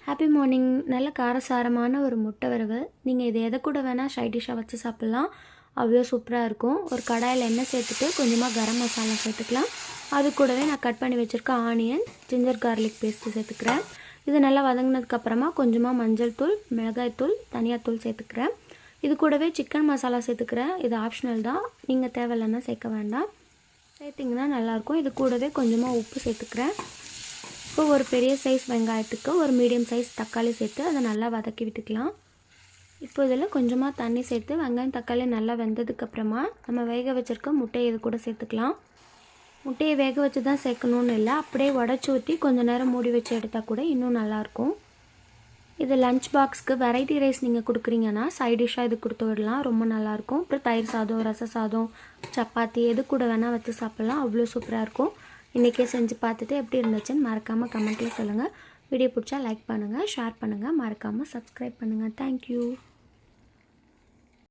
Happy morning. நல்ல காரசாரமான ஒரு முட்டை வறுவல். நீங்கள் இது எதை கூட வேணால் சைட் டிஷ்ஷாக வச்சு சாப்பிட்லாம். அவ்வளோ சூப்பராக இருக்கும். ஒரு கடாயில் எண்ணெய் சேர்த்துட்டு கொஞ்சமாக கரம் மசாலா சேர்த்துக்கலாம். அது கூடவே நான் கட் பண்ணி வச்சுருக்க ஆனியன், ஜிஞ்சர் கார்லிக் பேஸ்ட்டு சேர்த்துக்கிறேன். இது நல்லா வதங்கினதுக்கப்புறமா கொஞ்சமாக மஞ்சள் தூள், மிளகாய் தூள், தனியாத்தூள் சேர்த்துக்கிறேன். இது கூடவே சிக்கன் மசாலா சேர்த்துக்கிறேன். இது ஆப்ஷனல் தான், நீங்கள் தேவையில்லைன்னா சேர்க்க வேண்டாம். சேர்த்திங்கன்னா நல்லாயிருக்கும். இது கூடவே கொஞ்சமாக உப்பு சேர்த்துக்கிறேன். இப்போ ஒரு பெரிய சைஸ் வெங்காயத்துக்கு ஒரு மீடியம் சைஸ் தக்காளி சேர்த்து அதை நல்லா வதக்கி விட்டுக்கலாம். இப்போ இதில் கொஞ்சமாக தண்ணி சேர்த்து வெங்காயம் தக்காளி நல்லா வெந்ததுக்கப்புறமா நம்ம வேக வச்சுருக்க முட்டையை இது கூட சேர்த்துக்கலாம். முட்டையை வேக வச்சு தான் சேர்க்கணுன்னு இல்லை, அப்படியே உடச்சி ஊற்றி கொஞ்சம் நேரம் மூடி வச்சு எடுத்தால் கூட இன்னும் நல்லாயிருக்கும். இது லஞ்ச் பாக்ஸ்க்கு வெரைட்டி ரைஸ் நீங்கள் கொடுக்குறீங்கன்னா சைட் டிஷ்ஷாக இது கொடுத்து விடலாம், ரொம்ப நல்லாயிருக்கும். அப்புறம் தயிர் சாதம், ரச சாதம், சப்பாத்தி எது கூட வேணால் வச்சு சாப்பிட்லாம், அவ்வளோ சூப்பராக இருக்கும். இன்றைக்கே செஞ்சு பார்த்துட்டு எப்படி இருந்துச்சுன்னு மறக்காமல் கமெண்ட்டில் சொல்லுங்கள். வீடியோ பிடிச்சா லைக் பண்ணுங்கள், ஷேர் பண்ணுங்கள், மறக்காமல் சப்ஸ்கிரைப் பண்ணுங்கள். தேங்க்யூ.